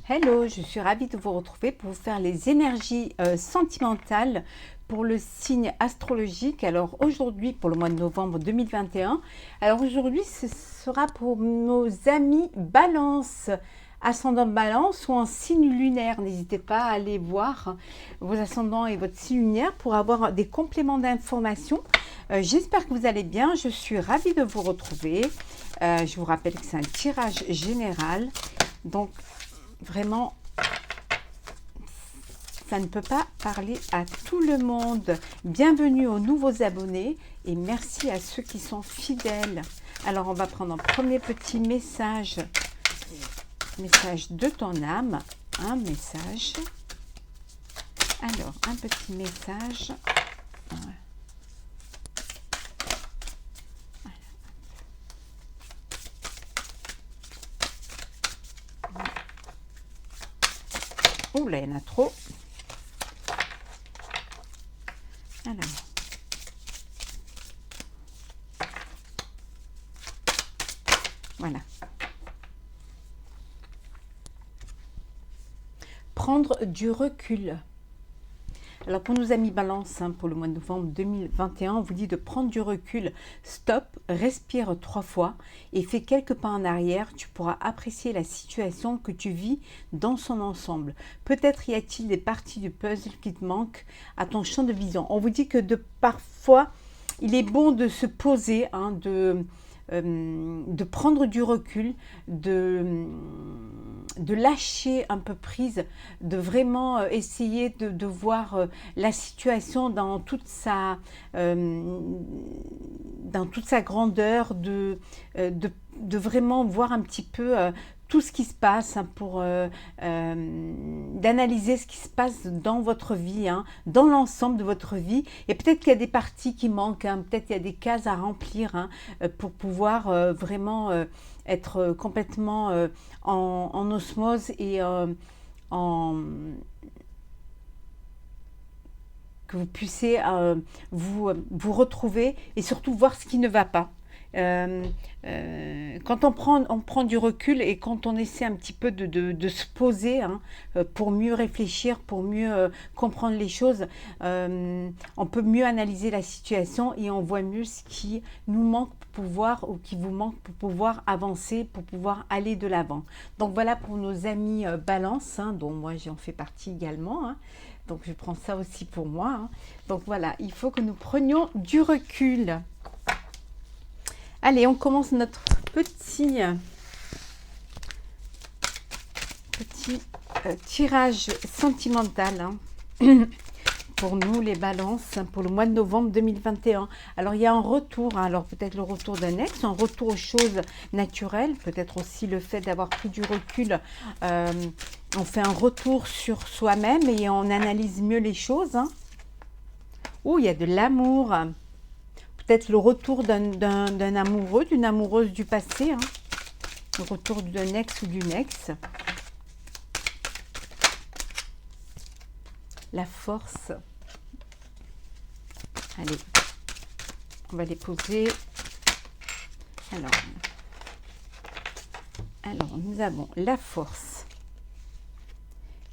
Hello, je suis ravie de vous retrouver pour vous faire les énergies sentimentales pour le signe astrologique. Alors aujourd'hui, pour le mois de novembre 2021, alors aujourd'hui ce sera pour nos amis Balance, ascendant Balance ou en signe lunaire. N'hésitez pas à aller voir vos ascendants et votre signe lunaire pour avoir des compléments d'informations. J'espère que vous allez bien, je suis ravie de vous retrouver. Je vous rappelle que c'est un tirage général, donc vraiment, ça ne peut pas parler à tout le monde. Bienvenue aux nouveaux abonnés et merci à ceux qui sont fidèles. Alors, on va prendre un premier petit message. Message de ton âme. Un message. Alors, un petit message. Oh là, il y en a trop. Alors. Voilà. Prendre du recul. Alors pour nos amis Balance, pour le mois de novembre 2021, on vous dit de prendre du recul. Stop, respire 3 fois et fais quelques pas en arrière. Tu pourras apprécier la situation que tu vis dans son ensemble. Peut-être y a-t-il des parties du puzzle qui te manquent à ton champ de vision. On vous dit que parfois, il est bon de se poser, de prendre du recul, de lâcher un peu prise, de vraiment essayer de voir la situation dans toute sa grandeur, de vraiment voir un petit peu tout ce qui se passe, pour d'analyser ce qui se passe dans votre vie, dans l'ensemble de votre vie. Et peut-être qu'il y a des parties qui manquent, peut-être qu'il y a des cases à remplir, pour pouvoir vraiment être complètement en osmose et que vous puissiez vous retrouver et surtout voir ce qui ne va pas. Quand on prend du recul et quand on essaie un petit peu de se poser, pour mieux réfléchir, pour mieux comprendre les choses, on peut mieux analyser la situation et on voit mieux ce qui nous manque pour pouvoir, ou qui vous manque pour pouvoir avancer, pour pouvoir aller de l'avant. Donc voilà pour nos amis Balance, dont moi j'en fais partie également. Donc je prends ça aussi pour moi. Donc voilà, il faut que nous prenions du recul. Allez, on commence notre petit tirage sentimental pour nous les Balances, pour le mois de novembre 2021. Alors il y a un retour, alors peut-être le retour d'un ex, un retour aux choses naturelles, peut-être aussi le fait d'avoir pris du recul. On fait un retour sur soi-même et on analyse mieux les choses. Oh, il y a de l'amour. Peut-être le retour d'un amoureux, d'une amoureuse du passé. Le retour d'un ex ou d'une ex. La force. Allez, on va les poser. Alors nous avons la force,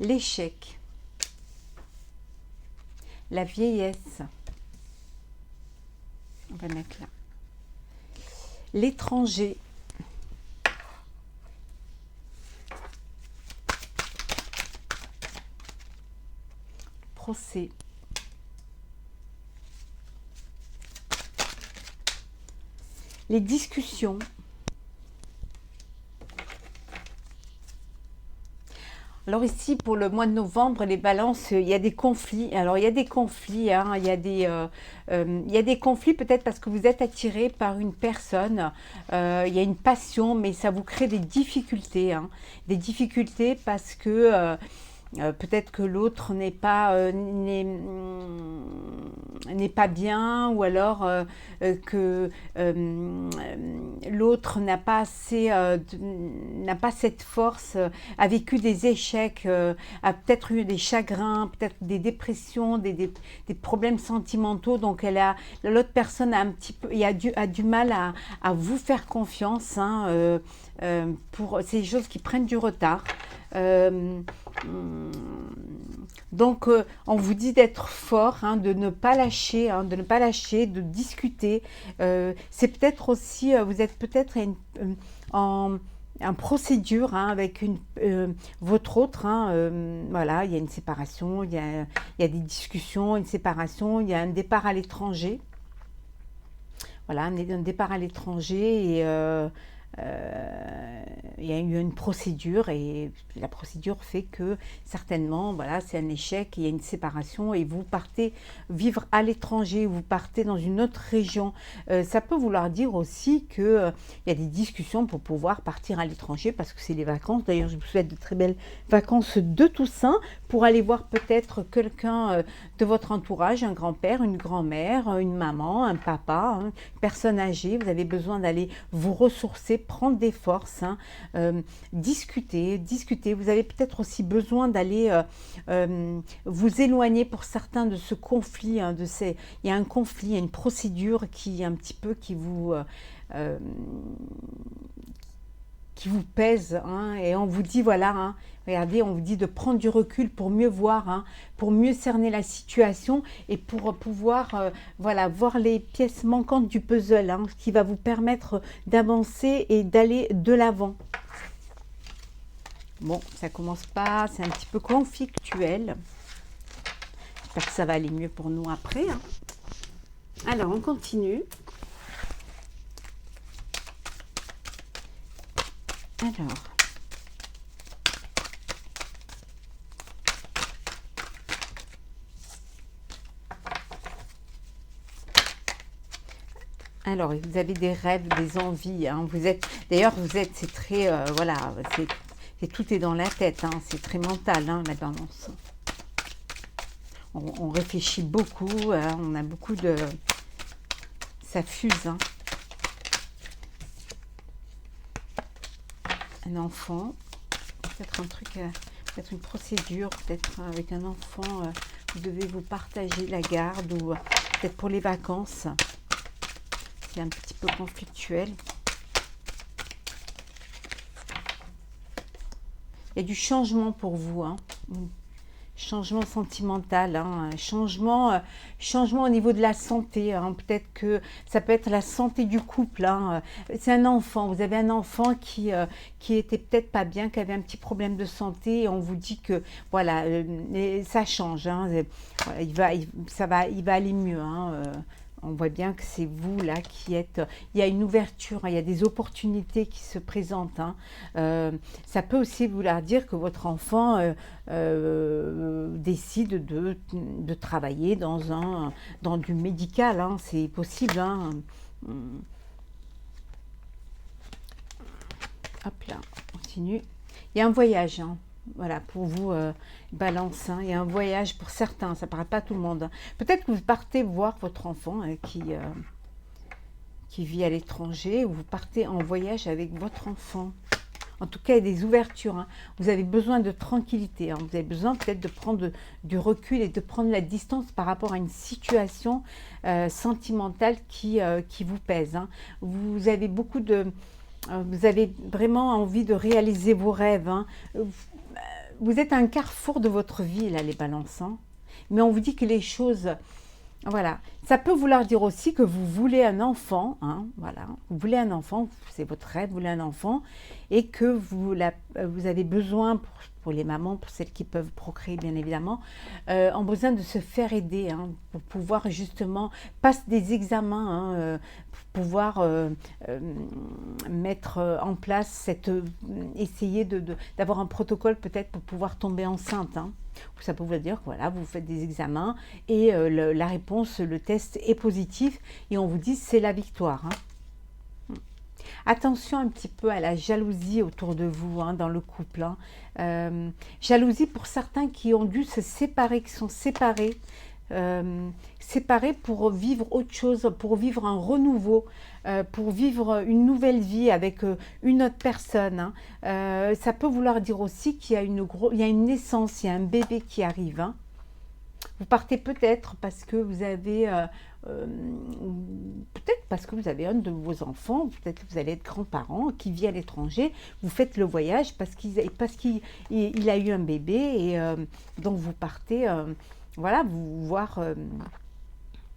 l'échec, la vieillesse. On va mettre là. L'étranger. Procès. Les discussions. Alors ici, pour le mois de novembre, les Balances, il y a des conflits. Alors il y a des conflits, il y a des conflits peut-être parce que vous êtes attiré par une personne. Il y a une passion, mais ça vous crée des difficultés. Des difficultés parce que peut-être que l'autre n'est pas bien, ou alors que l'autre n'a pas cette force, a vécu des échecs, a peut-être eu des chagrins, peut-être des dépressions, des problèmes sentimentaux. Donc l'autre personne a du mal à vous faire confiance, pour ces choses qui prennent du retard. Euh, hum, donc, on vous dit d'être fort, hein, de ne pas lâcher, hein, de ne pas lâcher, de discuter. C'est peut-être aussi, vous êtes peut-être en, en procédure, hein, avec votre autre, hein, voilà, il y a une séparation, il y a des discussions, une séparation, il y a un départ à l'étranger. Voilà, un départ à l'étranger et il y a eu une procédure et la procédure fait que certainement, voilà, c'est un échec, il y a une séparation et vous partez vivre à l'étranger, vous partez dans une autre région. Ça peut vouloir dire aussi que il y a des discussions pour pouvoir partir à l'étranger parce que c'est les vacances. D'ailleurs, je vous souhaite de très belles vacances de Toussaint pour aller voir peut-être quelqu'un de votre entourage, un grand-père, une grand-mère, une maman, un papa, hein, personne âgée. Vous avez besoin d'aller vous ressourcer, prendre des forces, hein, discuter, discuter. Vous avez peut-être aussi besoin d'aller vous éloigner pour certains de ce conflit, hein, il y a un conflit, il y a une procédure qui un petit peu euh, qui vous pèse, hein, et on vous dit voilà, hein, regardez, on vous dit de prendre du recul pour mieux voir, hein, pour mieux cerner la situation et pour pouvoir voilà, voir les pièces manquantes du puzzle, hein, qui va vous permettre d'avancer et d'aller de l'avant. Bon, ça commence pas, c'est un petit peu conflictuel. J'espère que ça va aller mieux pour nous après, hein. Alors, on continue. Alors, vous avez des rêves, des envies, hein. D'ailleurs, c'est très, voilà, tout est dans la tête, hein. C'est très mental, hein, la balance. On réfléchit beaucoup, on a beaucoup de, ça fuse, hein. Un enfant, peut-être un truc, peut-être une procédure, peut-être avec un enfant, vous devez vous partager la garde ou peut-être pour les vacances. C'est un petit peu conflictuel. Il y a du changement pour vous, hein. Changement sentimental, hein. Changement au niveau de la santé, hein. Peut-être que ça peut être la santé du couple, hein. C'est un enfant, vous avez un enfant qui était peut-être pas bien, qui avait un petit problème de santé et on vous dit que voilà, ça change, hein. Voilà, il va aller mieux, hein. On voit bien que c'est vous là qui êtes. Il y a une ouverture, hein, il y a des opportunités qui se présentent, hein. Ça peut aussi vouloir dire que votre enfant décide de travailler dans du médical, hein. C'est possible, hein. Hop là, on continue. Il y a un voyage, hein. Voilà, pour vous, balance, hein. Il y a un voyage pour certains, ça ne paraît pas à tout le monde, hein. Peut-être que vous partez voir votre enfant qui vit à l'étranger, ou vous partez en voyage avec votre enfant. En tout cas, il y a des ouvertures, hein. Vous avez besoin de tranquillité, hein. Vous avez besoin peut-être de prendre du recul et de prendre la distance par rapport à une situation sentimentale qui vous pèse, hein. Vous avez vous avez vraiment envie de réaliser vos rêves, hein. Vous êtes à un carrefour de votre vie, là, les balances, hein. Mais on vous dit que les choses... Voilà. Ça peut vouloir dire aussi que vous voulez un enfant, hein, voilà. Vous voulez un enfant, c'est votre rêve, vous voulez un enfant, et que vous avez besoin, pour les mamans, pour celles qui peuvent procréer, bien évidemment, ont besoin de se faire aider, hein, pour pouvoir justement passer des examens, hein, pour pouvoir mettre en place essayer d'avoir un protocole peut-être pour pouvoir tomber enceinte, hein. Ça peut vous dire que voilà, vous faites des examens et la réponse, le test est positif et on vous dit c'est la victoire, hein. Attention un petit peu à la jalousie autour de vous, hein, dans le couple, hein. Jalousie pour certains qui ont dû se séparer, qui sont séparés pour vivre autre chose, pour vivre un renouveau, pour vivre une nouvelle vie avec une autre personne, hein. Ça peut vouloir dire aussi qu'il y a il y a une naissance, il y a un bébé qui arrive, hein. Vous partez peut-être parce que vous avez, peut-être parce que vous avez un de vos enfants, peut-être que vous allez être grands-parents qui vit à l'étranger. Vous faites le voyage parce qu'il a eu un bébé et donc vous partez, voilà, vous voir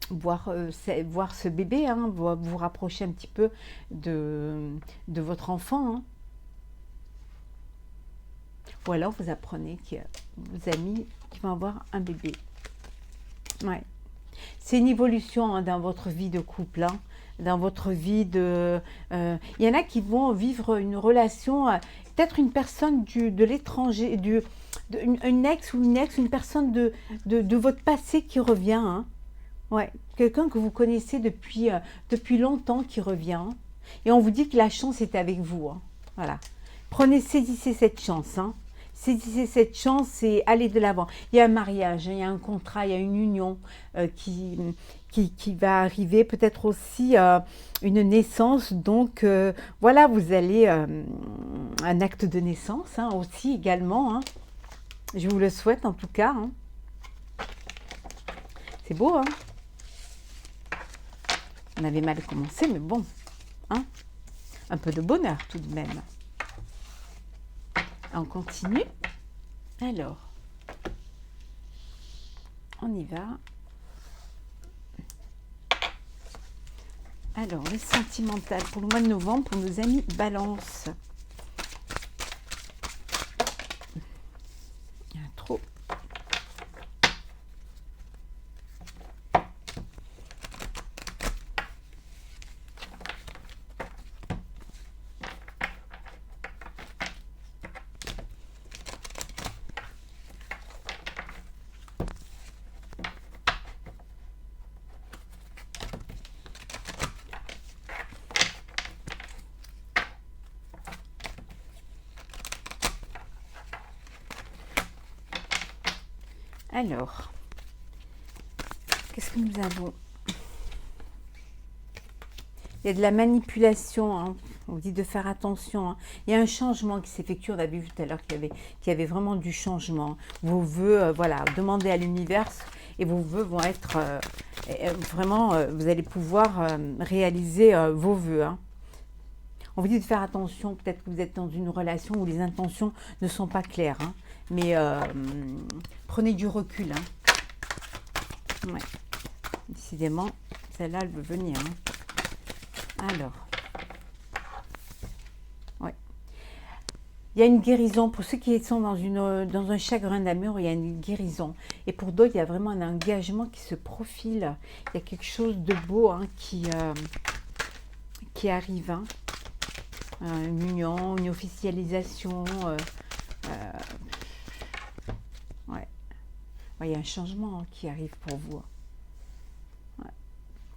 ce bébé, hein, vous rapprocher un petit peu de votre enfant, hein. Ou alors vous apprenez que vos amis qui vont avoir un bébé. Ouais. C'est une évolution, hein, dans votre vie de couple, hein, dans votre vie de... Il y en a qui vont vivre une relation, peut-être une personne de l'étranger, une ex ou une personne de votre passé qui revient, hein. Ouais, quelqu'un que vous connaissez depuis longtemps qui revient, hein. Et on vous dit que la chance est avec vous, hein. Voilà. Saisissez cette chance, hein. Saisissez cette chance et allez de l'avant. Il y a un mariage, il y a un contrat, il y a une union qui va arriver, peut-être aussi une naissance. Donc voilà, vous allez un acte de naissance, hein, aussi également, hein. Je vous le souhaite en tout cas, hein. C'est beau, hein. On avait mal commencé, mais bon, hein, un peu de bonheur tout de même. On continue. Alors, on y va. Alors, le sentimental pour le mois de novembre pour nos amis Balance. Il y a trop. Alors, qu'est-ce que nous avons? Il y a de la manipulation, hein. On vous dit de faire attention, hein. Il y a un changement qui s'effectue. On a vu tout à l'heure qu'il y avait vraiment du changement. Vos vœux, voilà, demandez à l'univers et vos vœux vont être vraiment, vous allez pouvoir réaliser vos vœux, hein. On vous dit de faire attention, peut-être que vous êtes dans une relation où les intentions ne sont pas claires, hein. Mais prenez du recul, hein. Ouais. Décidément, celle-là, elle veut venir, hein. Alors, ouais. Il y a une guérison. Pour ceux qui sont dans un chagrin d'amour, il y a une guérison. Et pour d'autres, il y a vraiment un engagement qui se profile. Il y a quelque chose de beau, hein, qui arrive, hein. Une union, une officialisation. Ouais. Ouais, il y a un changement, hein, qui arrive pour vous. Ouais.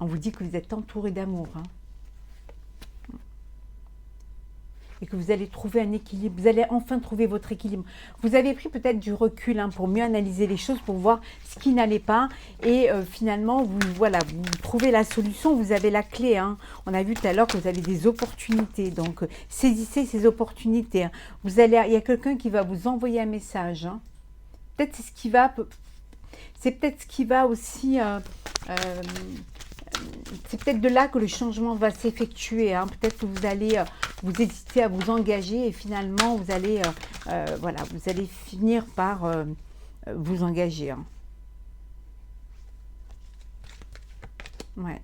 On vous dit que vous êtes entouré d'amour, hein. Et que vous allez trouver un équilibre, vous allez enfin trouver votre équilibre. Vous avez pris peut-être du recul, hein, pour mieux analyser les choses, pour voir ce qui n'allait pas. Et finalement, voilà, vous trouvez la solution, vous avez la clé, hein. On a vu tout à l'heure que vous avez des opportunités. Donc, saisissez ces opportunités, hein. Il y a quelqu'un qui va vous envoyer un message, hein. Peut-être c'est peut-être ce qui va aussi... c'est peut-être de là que le changement va s'effectuer, hein. Peut-être que vous allez vous hésiter à vous engager et finalement vous allez voilà, vous allez finir par vous engager, hein. Ouais.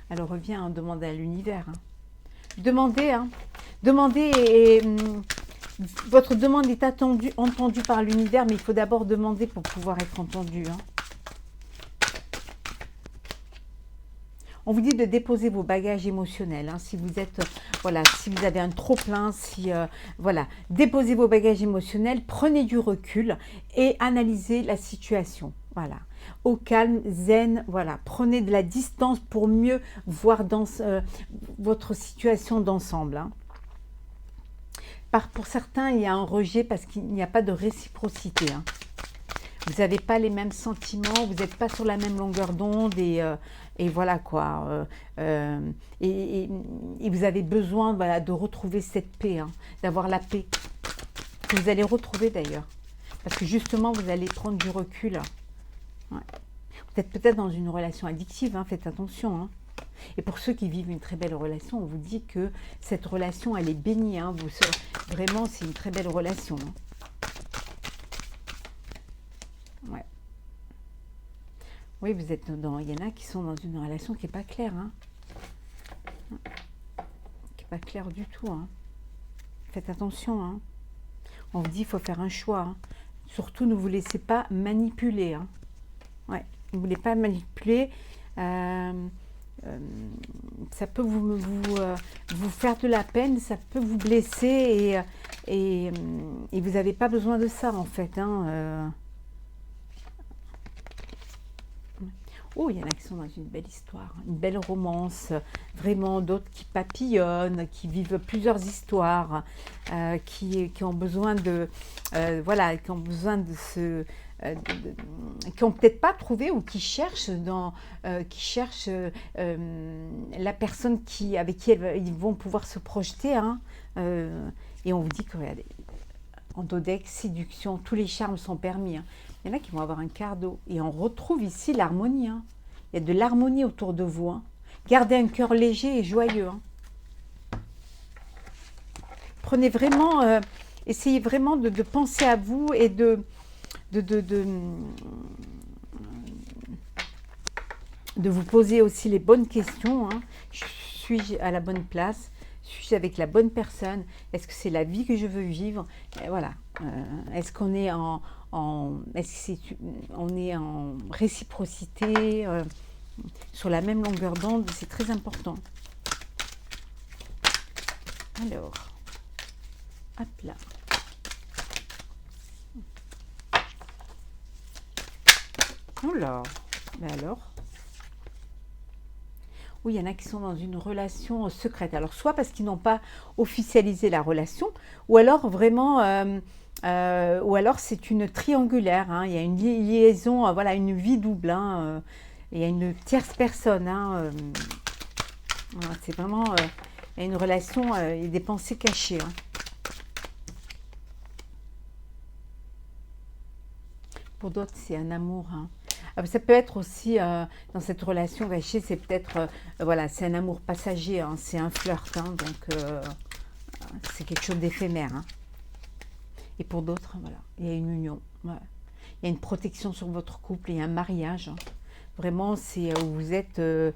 Alors reviens, hein, demander à l'univers, hein. Demandez, hein. Demandez et votre demande est entendue par l'univers, mais il faut d'abord demander pour pouvoir être entendu, hein. On vous dit de déposer vos bagages émotionnels, hein, si vous êtes, voilà, si vous avez un trop-plein, voilà, déposez vos bagages émotionnels, prenez du recul et analysez la situation, voilà, au calme, zen, voilà, prenez de la distance pour mieux voir dans votre situation d'ensemble, hein. Pour certains, il y a un rejet parce qu'il n'y a pas de réciprocité, hein. Vous n'avez pas les mêmes sentiments, vous n'êtes pas sur la même longueur d'onde et voilà quoi. Et vous avez besoin, voilà, de retrouver cette paix, hein, d'avoir la paix, que vous allez retrouver d'ailleurs. Parce que justement, vous allez prendre du recul. Ouais. Vous êtes peut-être dans une relation addictive, hein, faites attention. Hein. Et pour ceux qui vivent une très belle relation, on vous dit que cette relation, elle est bénie. Hein, vraiment, c'est une très belle relation. Hein. Ouais. Oui, vous êtes dans. Il y en a qui sont dans une relation qui n'est pas claire. Hein. Qui n'est pas claire du tout. Hein. Faites attention. Hein. On vous dit qu'il faut faire un choix. Hein. Surtout, ne vous laissez pas manipuler. Hein. Ouais. Ne vous laissez pas manipuler. Ça peut vous faire de la peine, ça peut vous blesser et vous n'avez pas besoin de ça en fait. Hein. Oh, il y en a qui sont dans une belle histoire, une belle romance, vraiment d'autres qui papillonnent, qui vivent plusieurs histoires, qui ont besoin de, voilà, qui ont besoin de se, qui n'ont peut-être pas trouvé ou qui cherchent la personne avec qui ils vont pouvoir se projeter. Hein, et on vous dit que regardez, en Dodeck, séduction, tous les charmes sont permis. Hein. Il y en a qui vont avoir un quart d'eau. Et on retrouve ici l'harmonie. Hein. Il y a de l'harmonie autour de vous. Hein. Gardez un cœur léger et joyeux. Hein. Prenez vraiment, essayez vraiment de penser à vous et de vous poser aussi les bonnes questions. Hein. Suis-je à la bonne place? Suis-je avec la bonne personne? Est-ce que c'est la vie que je veux vivre? Et voilà. Est-ce qu'on est on est en réciprocité, sur la même longueur d'onde? C'est très important. Alors, hop là. Oula, mais alors? Oui, il y en a qui sont dans une relation secrète. Alors, soit parce qu'ils n'ont pas officialisé la relation, ou alors vraiment, ou alors c'est une triangulaire. Hein. Il y a une liaison, voilà, une vie double. Hein, il y a une tierce personne. Hein, voilà, c'est vraiment, il y a une relation, il y a des pensées cachées. Hein. Pour d'autres, c'est un amour. Hein. Ça peut être aussi, dans cette relation cachée, c'est peut-être, voilà, c'est un amour passager, hein, c'est un flirt, hein, donc c'est quelque chose d'éphémère. Hein. Et pour d'autres, voilà, il y a une union, ouais. Il y a une protection sur votre couple, il y a un mariage. Hein. Vraiment, c'est où vous êtes, il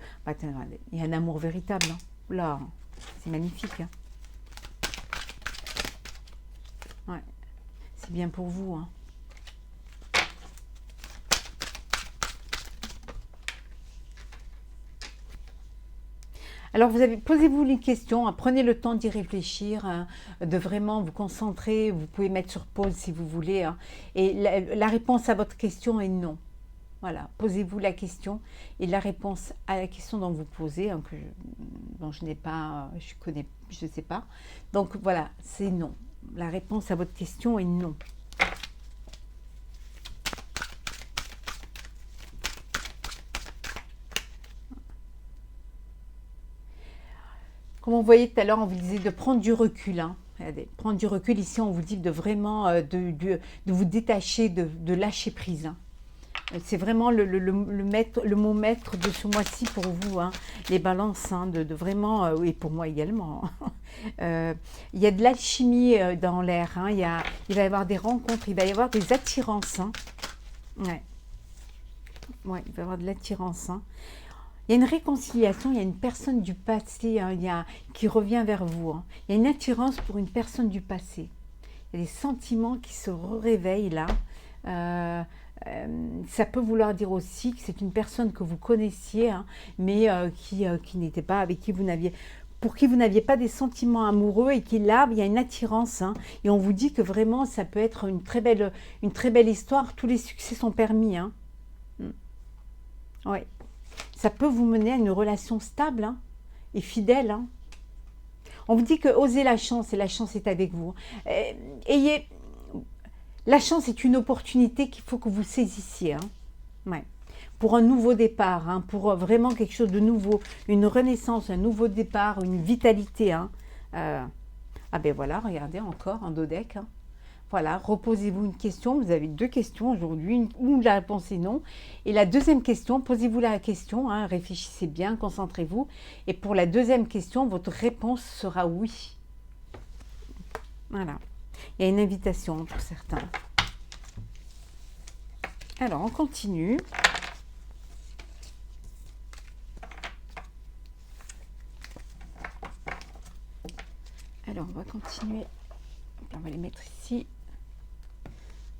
y a un amour véritable. Hein. Là, c'est magnifique. Hein. Ouais, c'est bien pour vous. Hein. Alors, posez-vous les questions, hein, prenez le temps d'y réfléchir, hein, de vraiment vous concentrer. Vous pouvez mettre sur pause si vous voulez. Hein, et la réponse à votre question est non. Voilà, posez-vous la question et la réponse à la question dont vous posez, hein, dont je n'ai pas, je ne sais pas. Donc voilà, c'est non. La réponse à votre question est non. Comme on voyait tout à l'heure, on vous disait de prendre du recul. Hein. Regardez, prendre du recul, ici on vous dit de vraiment de vous détacher, de lâcher prise. Hein. C'est vraiment le mot maître de ce mois-ci pour vous, hein. Les balances, hein, de vraiment, et pour moi également. Il y a de l'alchimie dans l'air, hein. Il va y avoir des rencontres, il va y avoir des attirances. Hein. Ouais. Ouais, il va y avoir de l'attirance. Hein. Il y a une réconciliation, il y a une personne du passé, hein, qui revient vers vous. Hein. Il y a une attirance pour une personne du passé. Il y a des sentiments qui se réveillent là. Ça peut vouloir dire aussi que c'est une personne que vous connaissiez, hein, mais qui n'était pas, pour qui vous n'aviez pas des sentiments amoureux et qui là, il y a une attirance. Hein, et on vous dit que vraiment, ça peut être une très belle histoire. Tous les succès sont permis. Hein. Ouais. Ça peut vous mener à une relation stable, hein, et fidèle. Hein. On vous dit que osez la chance et la chance est avec vous. La chance est une opportunité qu'il faut que vous saisissiez. Hein. Ouais. Pour un nouveau départ, hein, pour vraiment quelque chose de nouveau, une renaissance, un nouveau départ, une vitalité. Hein. Ah ben voilà, regardez encore un Dodeck. Hein. Voilà, reposez-vous une question. Vous avez deux questions aujourd'hui, où la réponse est non. Et la deuxième question, posez-vous la question, hein, réfléchissez bien, concentrez-vous. Et pour la deuxième question, votre réponse sera oui. Voilà. Il y a une invitation pour certains. Alors, on continue. Alors, on va continuer. On va les mettre ici.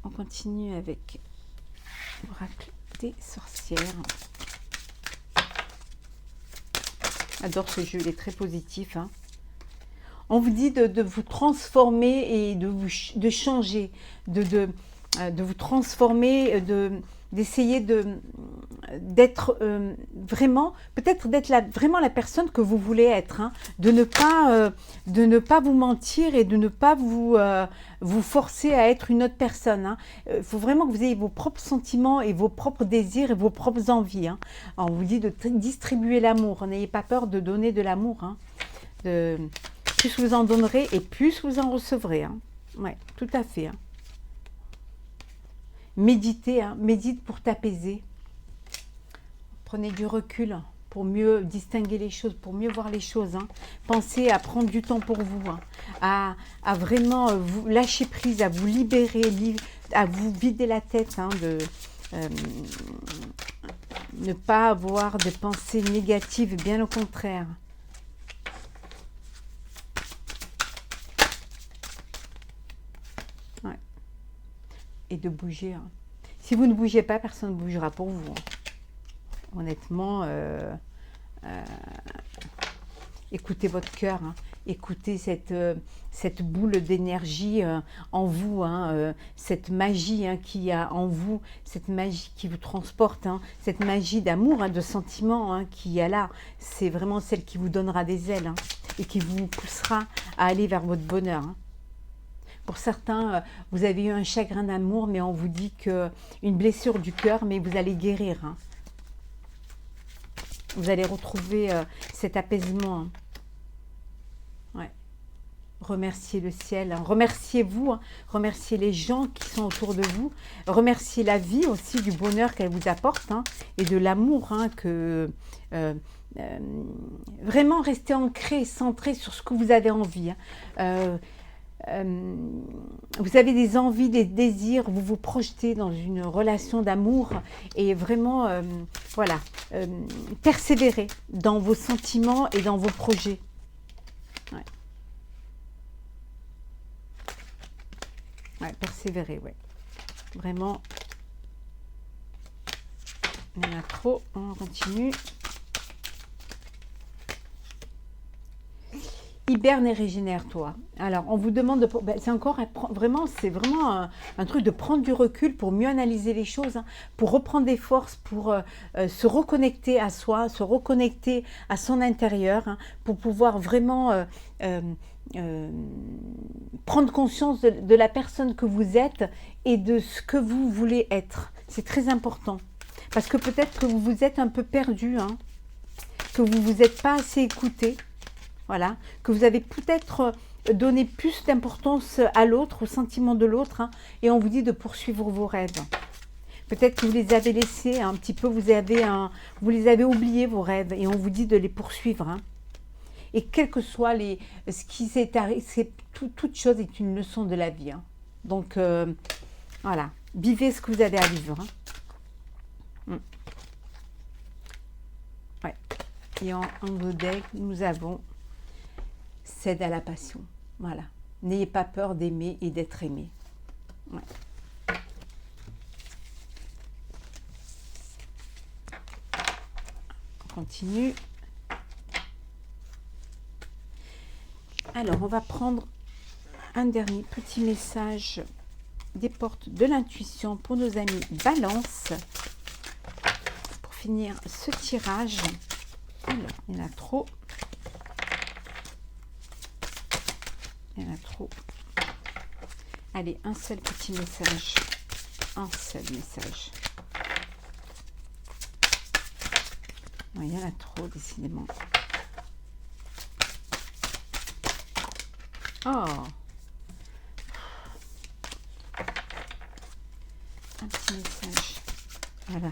On continue avec l'oracle des sorcières. J'adore ce jeu, il est très positif. Hein. On vous dit de vous transformer et de changer, de vous transformer, d'essayer d'être vraiment, peut-être d'être vraiment la personne que vous voulez être, hein, de ne pas vous mentir et de ne pas vous forcer à être une autre personne. Il faut vraiment que vous ayez vos propres sentiments et vos propres désirs et vos propres envies. Hein. On vous dit de distribuer l'amour, n'ayez pas peur de donner de l'amour. Hein, plus vous en donnerez et plus vous en recevrez. Hein. Ouais, tout à fait. Hein. Méditez, hein, médite pour t'apaiser. Prenez du recul pour mieux distinguer les choses, pour mieux voir les choses. Hein. Pensez à prendre du temps pour vous, hein, à vraiment vous lâcher prise, à vous libérer, à vous vider la tête, hein, ne pas avoir de pensées négatives, bien au contraire. Ouais. Et de bouger. Hein. Si vous ne bougez pas, personne ne bougera pour vous. Hein. Honnêtement, écoutez votre cœur, hein. Écoutez cette boule d'énergie en vous, hein, cette magie hein, qu'il y a en vous, cette magie qui vous transporte, hein, cette magie d'amour, hein, de sentiment hein, qu'il y a là. C'est vraiment celle qui vous donnera des ailes hein, et qui vous poussera à aller vers votre bonheur. Hein. Pour certains, vous avez eu un chagrin d'amour, mais on vous dit qu'une blessure du cœur, mais vous allez guérir. Hein. Vous allez retrouver cet apaisement. Hein. Ouais. Remerciez le ciel. Hein. Remerciez-vous. Hein. Remerciez les gens qui sont autour de vous. Remerciez la vie aussi du bonheur qu'elle vous apporte hein, et de l'amour hein, que... vraiment restez ancré, centré sur ce que vous avez envie. Hein. Vous avez des envies, des désirs, vous vous projetez dans une relation d'amour et vraiment, voilà, persévérez dans vos sentiments et dans vos projets. Ouais. Ouais, persévérez, ouais. Vraiment, il y en a trop, on continue. Hiberne et régénère-toi. Alors, on vous demande de... Ben, c'est vraiment un truc de prendre du recul pour mieux analyser les choses, hein, pour reprendre des forces, pour se reconnecter à soi, se reconnecter à son intérieur, hein, pour pouvoir vraiment prendre conscience de la personne que vous êtes et de ce que vous voulez être. C'est très important. Parce que peut-être que vous vous êtes un peu perdu, hein, que vous ne vous êtes pas assez écouté. Voilà, que vous avez peut-être donné plus d'importance à l'autre, au sentiment de l'autre, hein, et on vous dit de poursuivre vos rêves. Peut-être que vous les avez laissés un petit peu, vous les avez oubliés vos rêves, et on vous dit de les poursuivre. Hein. Et quel que soit ce qui s'est arrivé, toute chose est une leçon de la vie. Hein. Donc, voilà, vivez ce que vous avez à vivre. Hein. Ouais. Et en deck, nous avons... cède à la passion. Voilà. N'ayez pas peur d'aimer et d'être aimé. Ouais. On continue. Alors, on va prendre un dernier petit message des portes de l'intuition pour nos amis Balance. Pour finir ce tirage. Alors, il y en a trop. Il y en a trop. Allez, un seul petit message. Un seul message. Ouais, il y en a trop, décidément. Oh. un petit message. Voilà.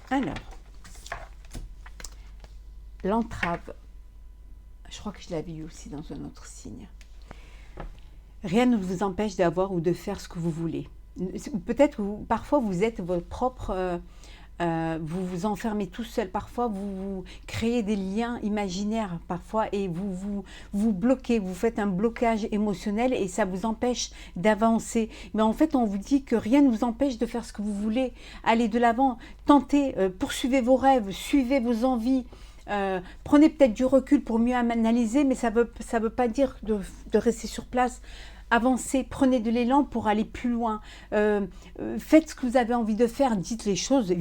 Alors, l'entrave. Je crois que je l'avais eu aussi dans un autre signe. Rien ne vous empêche d'avoir ou de faire ce que vous voulez. Peut-être que parfois vous êtes votre propre... vous vous enfermez tout seul, parfois vous créez des liens imaginaires parfois et vous bloquez, vous faites un blocage émotionnel et ça vous empêche d'avancer. Mais en fait, on vous dit que rien ne vous empêche de faire ce que vous voulez, allez de l'avant, tentez, poursuivez vos rêves, suivez vos envies. Prenez peut-être du recul pour mieux analyser, mais ça veut pas dire de rester sur place. Avancez, prenez de l'élan pour aller plus loin. Faites ce que vous avez envie de faire, dites les choses.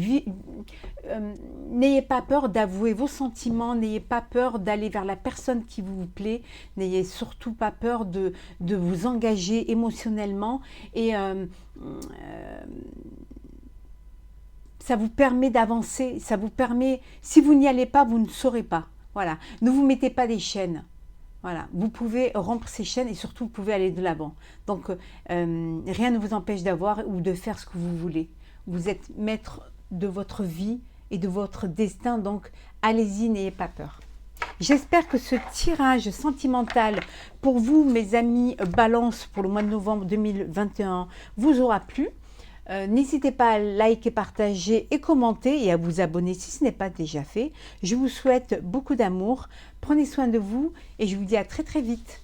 N'ayez pas peur d'avouer vos sentiments, n'ayez pas peur d'aller vers la personne qui vous plaît, n'ayez surtout pas peur de vous engager émotionnellement. Et ça vous permet d'avancer, ça vous permet, si vous n'y allez pas, vous ne saurez pas. Voilà, ne vous mettez pas des chaînes. Voilà, vous pouvez rompre ces chaînes et surtout vous pouvez aller de l'avant. Donc rien ne vous empêche d'avoir ou de faire ce que vous voulez. Vous êtes maître de votre vie et de votre destin, donc allez-y, n'ayez pas peur. J'espère que ce tirage sentimental pour vous, mes amis Balance, pour le mois de novembre 2021, vous aura plu. N'hésitez pas à liker, partager et commenter et à vous abonner si ce n'est pas déjà fait. Je vous souhaite beaucoup d'amour, prenez soin de vous et je vous dis à très très vite.